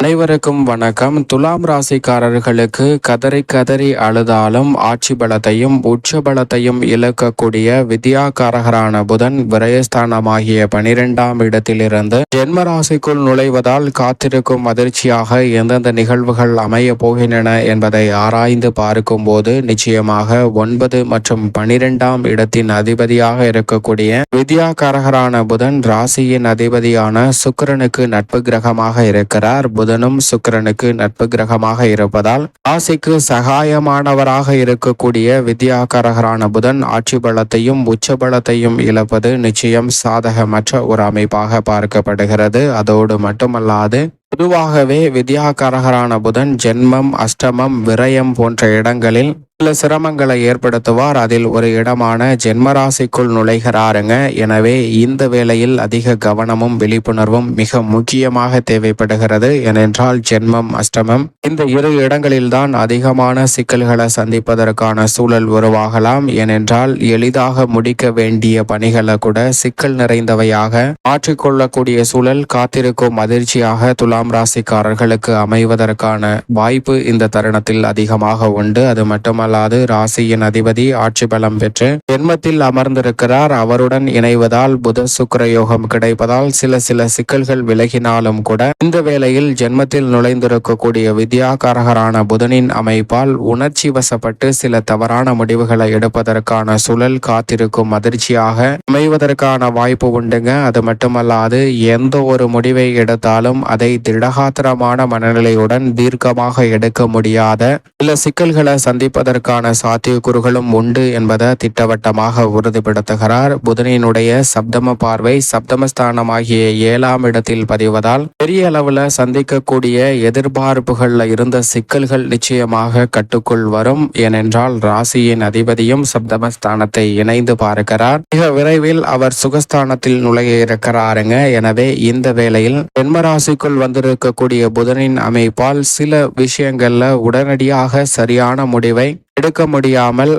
அனைவருக்கும் வணக்கம். துலாம் ராசிக்காரர்களுக்கு கதறி கதறி அழுதாலும் ஆட்சி பலத்தையும் உச்ச பலத்தையும் இழக்கக்கூடிய வித்யாகாரகரான புதன் விரயஸ்தானமாகிய 12ஆம் இடத்திலிருந்து ஜென்ம ராசிக்குள் நுழைவதால் காத்திருக்கும் அதிர்ச்சியாக எந்தெந்த நிகழ்வுகள் அமைய போகின்றன என்பதை ஆராய்ந்து பார்க்கும் போது நிச்சயமாக 9 மற்றும் 12ஆம் இடத்தின் அதிபதியாக இருக்கக்கூடிய வித்யாகாரகரான புதன் ராசியின் அதிபதியான சுக்கிரனுக்கு நட்பு கிரகமாக இருக்கிறார். புதனும் சுக்கிரனுக்கு நட்பு கிரகமாக இருப்பதால் ராசிக்கு சகாயமானவராக இருக்கக்கூடிய வித்யாகாரகரான புதன் ஆட்சி பலத்தையும் உச்ச பலத்தையும் இழப்பது நிச்சயம் சாதகமற்ற ஒரு அமைப்பாக பார்க்கப்படுகிறது. அதோடு மட்டுமல்லாது பொதுவாகவே வித்யாகாரகரான புதன் ஜென்மம், அஷ்டமம், விரயம் போன்ற இடங்களில் சில சிரமங்களை ஏற்படுத்துவார். அதில் ஒரு இடமான ஜென்மராசிக்குள் நுழைகிறாருங்க. எனவே இந்த வேளையில் அதிக கவனமும் விழிப்புணர்வும் மிக முக்கியமாக தேவைப்படுகிறது. ஏனென்றால் ஜென்மம், அஷ்டமம் இந்த இரு இடங்களில்தான் அதிகமான சிக்கல்களை சந்திப்பதற்கான சூழல் உருவாகலாம். ஏனென்றால் எளிதாக முடிக்க வேண்டிய பணிகளை கூட சிக்கல் நிறைந்தவையாக மாற்றிக்கொள்ளக்கூடிய சூழல் காத்திருக்கும் அதிர்ச்சியாக துலாம் ராசிக்காரர்களுக்கு அமைவதற்கான வாய்ப்பு இந்த தருணத்தில் அதிகமாக உண்டு. அது மட்டுமல்ல, ராசியின் அதிபதி ஆட்சி பலம் பெற்று ஜென்மத்தில் அமர்ந்திருக்கிறார். அவருடன் இணைவதால் புத சுக்கிர யோகம் கிடைப்பதால் சில சிக்கல்கள் விலகினாலும் கூட இந்த வேளையில் ஜென்மத்தில் நுழைந்திருக்கக்கூடிய வித்யாகாரகரான புதனின் அமைப்பால் உணர்ச்சி வசப்பட்டு சில தவறான முடிவுகளை எடுப்பதற்கான சூழல் காத்திருக்கும் அதிர்ச்சியாக அமைவதற்கான வாய்ப்பு உண்டுங்க. அது மட்டுமல்லாது எந்த ஒரு முடிவை எடுத்தாலும் அதை திடகாத்திரமான மனநிலையுடன் தீர்க்கமாக எடுக்க முடியாத சில சிக்கல்களை சந்திப்பதற்கான சாத்தியக்கூறுகளும் உண்டு என்பதை திட்டவட்டமாக உறுதிப்படுத்துகிறார். புதனினுடைய சப்தம பார்வை சப்தமஸ்தானமாகிய 7ஆம் இடத்தில் பதிவதால் பெரிய அளவுல சந்திக்கக்கூடிய எதிர்பார்ப்புகள்ல இருந்த சிக்கல்கள் நிச்சயமாக கட்டுக்குள் வரும். ஏனென்றால் ராசியின் அதிபதியும் சப்தமஸ்தானத்தை இணைந்து பார்க்கிறார். மிக விரைவில் அவர் சுகஸ்தானத்தில் நுழைய இருக்கிறாருங்க. எனவே இந்த வேளையில் ஜென்மராசிக்குள் வந்திருக்கக்கூடிய புதனின் அமைப்பால் சில விஷயங்கள்ல உடனடியாக சரியான முடிவை எடுக்க முடியாமல்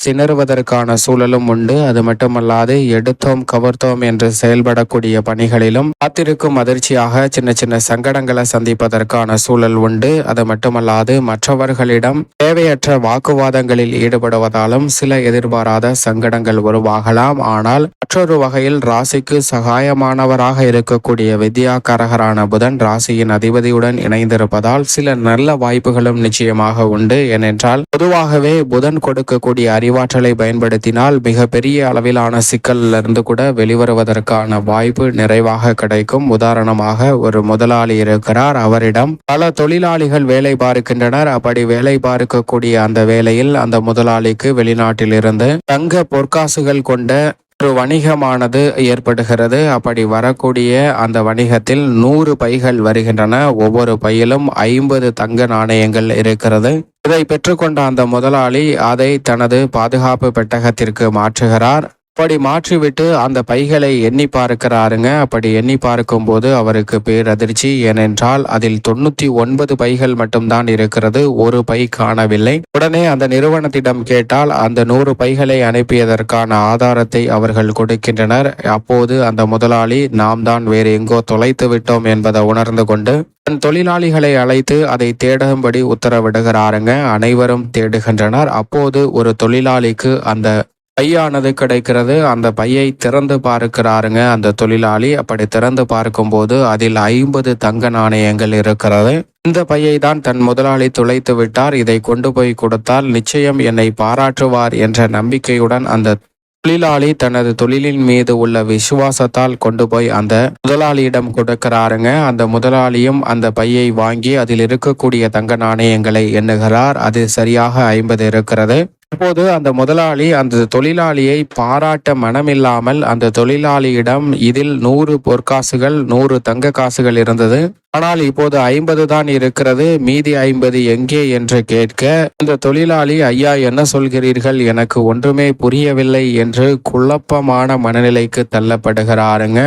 திணறுவதற்கான சூழலும் உண்டு. அது மட்டுமல்லாது எடுத்தோம் கவர்த்தோம் என்று செயல்படக்கூடிய பணிகளிலும் காத்திருக்கும் அதிர்ச்சியாக சின்ன சங்கடங்களை சந்திப்பதற்கான சூழல் உண்டு. அது மட்டுமல்லாது மற்றவர்களிடம் தேவையற்ற வாக்குவாதங்களில் ஈடுபடுவதாலும் சில எதிர்பாராத சங்கடங்கள் உருவாகலாம். ஆனால் மற்றொரு வகையில் ராசிக்கு சகாயமானவராக இருக்கக்கூடிய வித்யாகாரகரான புதன் ராசியின் அதிபதியுடன் இணைந்திருப்பதால் சில நல்ல வாய்ப்புகளும் நிச்சயமாக உண்டு. ஏனென்றால் பொதுவாக புதன் கொடுக்கக்கூடிய அறிவாற்றலை பயன்படுத்தினால் மிக பெரிய அளவிலான சிக்கலிலிருந்து கூட வெளிவருவதற்கான வாய்ப்பு நிறைவாக கிடைக்கும். உதாரணமாக ஒரு முதலாளி இருக்கிறார். அவரிடம் பல தொழிலாளிகள் வேலை பார்க்கின்றனர். அப்படி வேலை பார்க்கக்கூடிய அந்த வேளையில் அந்த முதலாளிக்கு வெளிநாட்டிலிருந்து தங்க பொற்காசுகள் கொண்ட ஒரு வணிகமானது ஏற்படுகிறது. அப்படி வரக்கூடிய அந்த வணிகத்தில் 100 பைகள் வருகின்றன. ஒவ்வொரு பையிலும் 50 தங்க நாணயங்கள் இருக்கிறது. இதை பெற்றுக்கொண்ட அந்த முதலாளி அதை தனது பாதுகாப்பு பெட்டகத்திற்கு மாற்றுகிறார். அப்படி மாற்றிவிட்டு அந்த பைகளை எண்ணி பார்க்கிறாருங்க. அப்படி எண்ணி பார்க்கும் போது அவருக்கு பேரதிர்ச்சி. ஏனென்றால் அதில் 99 பைகள் மட்டும்தான் இருக்கிறது, ஒரு பை காணவில்லை. உடனே அந்த நிறுவனத்திடம் கேட்டால் அந்த 100 பைகளை அனுப்பியதற்கான ஆதாரத்தை அவர்கள் கொடுக்கின்றனர். அப்போது அந்த முதலாளி நாம் தான் வேறு எங்கோ தொலைத்து விட்டோம் என்பதை உணர்ந்து கொண்டு தன் தொழிலாளிகளை அழைத்து அதை தேடும்படி உத்தரவிடுகிறாருங்க. அனைவரும் தேடுகின்றனர். அப்போது ஒரு தொழிலாளிக்கு அந்த பையானது கிடைக்கிறது. அந்த பையை திறந்து பார்க்கிறாருங்க அந்த தொழிலாளி. அப்படி திறந்து பார்க்கும்போது அதில் 50 தங்க நாணயங்கள் இருக்கிறது. இந்த பையை தான் தன் முதலாளி துளைத்து விட்டார். இதை கொண்டு போய் கொடுத்தால் நிச்சயம் என்னை பாராட்டுவார் என்ற நம்பிக்கையுடன் அந்த தொழிலாளி தனது தொழிலின் மீது உள்ள விசுவாசத்தால் கொண்டு போய் அந்த முதலாளியிடம் கொடுக்கிறாருங்க. அந்த முதலாளியும் அந்த பையை வாங்கி அதில் இருக்கக்கூடிய தங்க நாணயங்களை எண்ணுகிறார். அது சரியாக 50 இருக்கிறது. அப்போது அந்த முதலாளி அந்த தொழிலாளியை பாராட்ட மனமில்லாமல் அந்த தொழிலாளியிடம் இதில் 100 பொற்காசுகள் 100 தங்க காசுகள் இருந்தது, ஆனால் இப்போது 50 தான் இருக்கிறது, மீதி 50 எங்கே என்று கேட்க இந்த தொழிலாளி ஐயா என்ன சொல்கிறீர்கள், எனக்கு ஒன்றுமே புரியவில்லை என்று குழப்பமான மனநிலைக்கு தள்ளப்படுகிறாருங்க.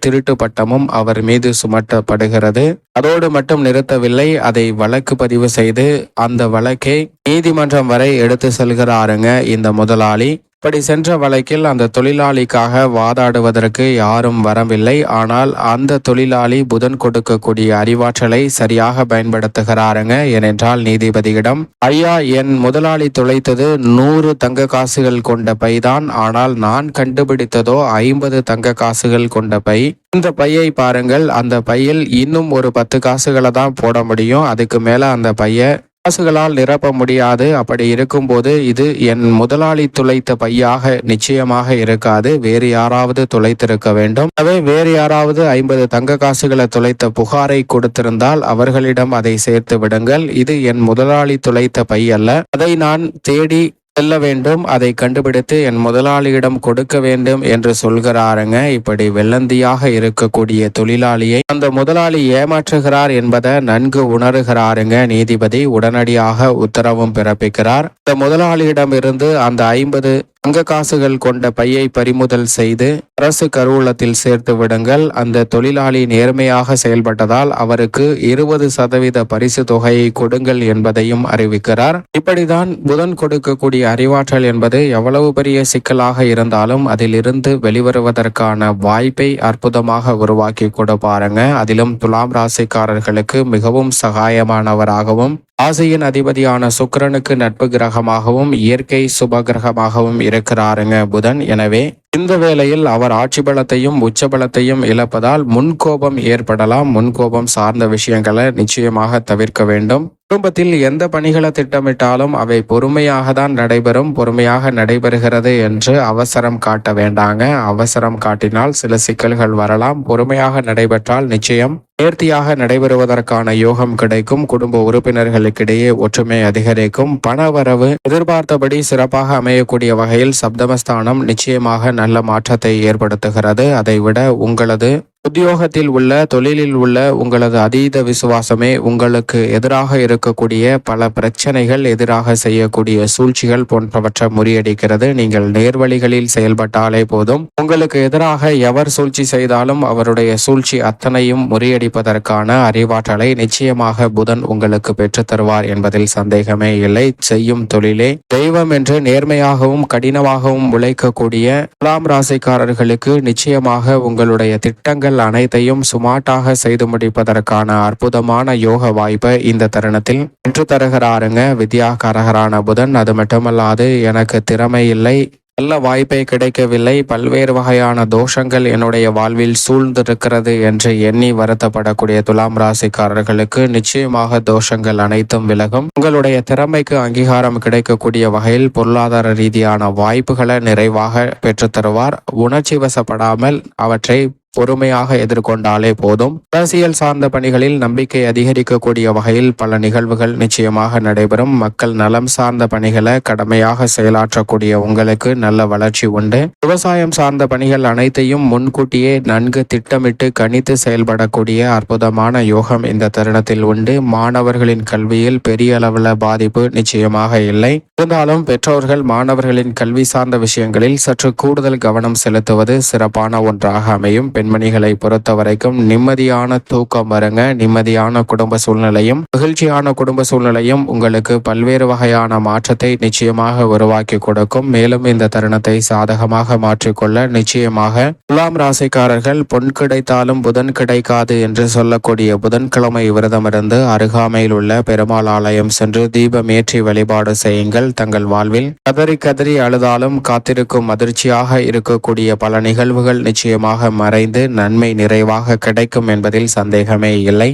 திருட்டு பட்டமும் அவர் மீது சுமத்தப்படுகிறது. அதோடு மட்டும் நிறுத்தவில்லை, அதை வழக்கு பதிவு செய்து அந்த வழக்கை நீதிமன்றம் வரை எடுத்து செல்கிறாருங்க இந்த முதலாளி. அப்படி சென்ற வழக்கில் அந்த தொழிலாளிக்காக வாதாடுவதற்கு யாரும் வரவில்லை. ஆனால் அந்த தொழிலாளி புதன் கொடுக்கக்கூடிய அறிவாற்றலை சரியாக பயன்படுத்துகிறாருங்க. ஏனென்றால் நீதிபதியிடம், ஐயா, என் முதலாளி தொலைத்தது 100 தங்க காசுகள் கொண்ட பைதான். ஆனால் நான் கண்டுபிடித்ததோ 50 தங்க காசுகள் கொண்ட பை. இந்த பையை பாருங்கள், அந்த பையில் இன்னும் ஒரு 10 காசுகளை தான் போட முடியும். அதுக்கு மேல அந்த பைய காசுகளால் நிரப்ப முடியாது. அப்படி இருக்கும்போது இது என் முதலாளி துளைத்த பையாக நிச்சயமாக இருக்காது. வேறு யாராவது துளைத்திருக்க வேண்டும். எனவே வேறு யாராவது 50 தங்க காசுகளை துளைத்த புகாரை கொடுத்திருந்தால் அவர்களிடம் அதை சேர்த்து விடுங்கள். இது என் முதலாளி துளைத்த பை அல்ல. அதை நான் தேடி செல்ல வேண்டும், அதை கண்டுபிடித்து என் முதலாளியிடம் கொடுக்க வேண்டும் என்று சொல்கிறாருங்க. இப்படி வெள்ளந்தியாக இருக்கக்கூடிய தொழிலாளியை அந்த முதலாளி ஏமாற்றுகிறார் என்பதை நன்கு உணர்கிறாருங்க. நீதிபதி உடனடியாக உத்தரவும் பிறப்பிக்கிறார். இந்த முதலாளியிடம் இருந்து அந்த 50 தங்க காசுகள் கொண்ட பையை பறிமுதல் செய்து அரசு கருவூலத்தில் சேர்த்து விடுங்கள். அந்த தொழிலாளி நேர்மையாக செயல்பட்டதால் அவருக்கு 20% பரிசு தொகையை கொடுங்கள் என்பதையும் அறிவிக்கிறார். இப்படிதான் புதன் கொடுக்கக்கூடிய அறிவாற்றல் என்பது எவ்வளவு பெரிய சிக்கலாக இருந்தாலும் அதிலிருந்து வெளிவருவதற்கான வாய்ப்பை அற்புதமாக உருவாக்கி கொடுப்பாருங்க. அதிலும் துலாம் ராசிக்காரர்களுக்கு மிகவும் சகாயமானவராகவும் ராசியின் அதிபதியான சுக்கிரனுக்கு நட்பு கிரகமாகவும் இயற்கை சுப கிரகமாகவும் இருக்கிறாருங்க புதன். எனவே இந்த வேளையில் அவர் ஆட்சி பலத்தையும் உச்ச பலத்தையும் இழப்பதால் முன்கோபம் ஏற்படலாம். முன்கோபம் சார்ந்த விஷயங்களை நிச்சயமாக தவிர்க்க வேண்டும். குடும்பத்தில் எந்த பணிகளை திட்டமிட்டாலும் அவை பொறுமையாக தான் நடைபெறும். பொறுமையாக நடைபெறுகிறது என்று அவசரம் காட்ட வேண்டாங்க. அவசரம் காட்டினால் சில சிக்கல்கள் வரலாம். பொறுமையாக நடைபெற்றால் நிச்சயம் நேர்த்தியாக நடைபெறுவதற்கான யோகம் கிடைக்கும். குடும்ப உறுப்பினர்களுக்கிடையே ஒற்றுமை அதிகரிக்கும். பணவரவு எதிர்பார்த்தபடி சிறப்பாக அமையக்கூடிய வகையில் சப்தமஸ்தானம் நிச்சயமாக நல்ல மாற்றத்தை ஏற்படுத்துகிறது. அதைவிட உங்களது உத்தியோகத்தில் உள்ள, தொழிலில் உள்ள உங்களது அதீத விசுவாசமே உங்களுக்கு எதிராக இருக்கக்கூடிய பல பிரச்சனைகள், எதிராக செய்யக்கூடிய சூழ்ச்சிகள் போன்றவற்றை முறியடிக்கிறது. நீங்கள் நேர்வழிகளில் செயல்பட்டாலே போதும். உங்களுக்கு எதிராக எவர் சூழ்ச்சி செய்தாலும் அவருடைய சூழ்ச்சி அத்தனையும் முறியடிப்பதற்கான அறிவாற்றலை நிச்சயமாக புதன் உங்களுக்கு பெற்றுத் தருவார் என்பதில் சந்தேகமே இல்லை. செய்யும் தொழிலே தெய்வம் என்று நேர்மையாகவும் கடினமாகவும் உழைக்கக்கூடிய துலாம் ராசிக்காரர்களுக்கு நிச்சயமாக உங்களுடைய திட்டங்கள் அனைத்தையும் சுமாட்டாக செய்து முடிப்பதற்கான அற்புதமான யோக வாய்ப்பை இந்த தருணத்தில் பெற்று தருகிறாருங்க வித்யாகாரகரான புதன். அது மட்டுமல்லாது எனக்கு திறமை இல்லை, நல்ல வாய்ப்பே கிடைக்கவில்லை, பல்வேறு வகையான தோஷங்கள் என்னுடைய வாழ்வில் சூழ்ந்திருக்கிறது என்று எண்ணி வருத்தப்படக்கூடிய துலாம் ராசிக்காரர்களுக்கு நிச்சயமாக தோஷங்கள் அனைத்தும் விலகும். உங்களுடைய திறமைக்கு அங்கீகாரம் கிடைக்கக்கூடிய வகையில் பொருளாதார ரீதியான வாய்ப்புகளை நிறைவாக பெற்றுத்தருவார். உணர்ச்சி வசப்படாமல் அவற்றை பொறுமையாக எதிர்கொண்டாலே போதும். அரசியல் சார்ந்த பணிகளில் நம்பிக்கை அதிகரிக்கக்கூடிய வகையில் பல நிகழ்வுகள் நிச்சயமாக நடைபெறும். மக்கள் நலம் சார்ந்த பணிகளை கடமையாக செயலாற்றக்கூடிய உங்களுக்கு நல்ல வளர்ச்சி உண்டு. விவசாயம் சார்ந்த பணிகள் அனைத்தையும் முன்கூட்டியே நன்கு திட்டமிட்டு கணித்து செயல்படக்கூடிய அற்புதமான யோகம் இந்த தருணத்தில் உண்டு. மாணவர்களின் கல்வியில் பெரிய அளவில் பாதிப்பு நிச்சயமாக இல்லை. இருந்தாலும் பெற்றோர்கள் மாணவர்களின் கல்வி சார்ந்த விஷயங்களில் சற்று கூடுதல் கவனம் செலுத்துவது சிறப்பான ஒன்றாக அமையும். பெண்மணிகளை பொறுத்த வரைக்கும் நிம்மதியான தூக்கம் வருங்க. நிம்மதியான குடும்ப சூழ்நிலையும் மகிழ்ச்சியான குடும்ப சூழ்நிலையும் உங்களுக்கு பல்வேறு வகையான மாற்றத்தை நிச்சயமாக உருவாக்கி கொடுக்கும். மேலும் இந்த தருணத்தை சாதகமாக மாற்றிக்கொள்ள நிச்சயமாக துலாம் ராசிக்காரர்கள் பொன் கிடைத்தாலும் புதன் கிடைக்காது என்று சொல்லக்கூடிய புதன்கிழமை விரதமிருந்து அருகாமையில் உள்ள பெருமாள் ஆலயம் சென்று தீபம் ஏற்றி வழிபாடு செய்யுங்கள். தங்கள் வாழ்வில் கதறி கதறி அழுதாலும் காத்திருக்கும் அதிர்ச்சியாக இருக்கக்கூடிய பல நிகழ்வுகள் நிச்சயமாக மறைந்து நன்மை நிறைவாக கிடைக்கும் என்பதில் சந்தேகமே இல்லை.